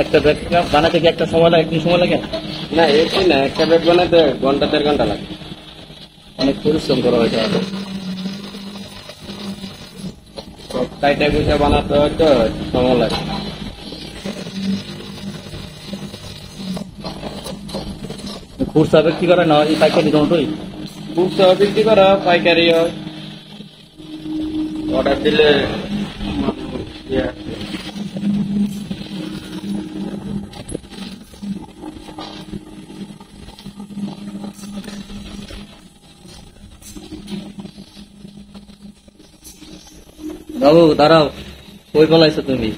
একটা ব্যাগ বানাতে কি একটা সময় লাগে, একদিন সময় লাগে? না এটি না, একটা ব্যাগ বানাতে ঘন্টা 1.5 ঘন্টা লাগে। অনেক পরিশ্রম করা হয়েছে। কাইটা গুছা বানাতে হয়তো সময় লাগে। খুচরা বিক্রি করে না এই পাইকারি দুটোই? খুচরা বিক্রি করা, পাইকারি হয়। অর্ডার দিলে বাবু দাঁড়াও, কই বলাইছো তুমি?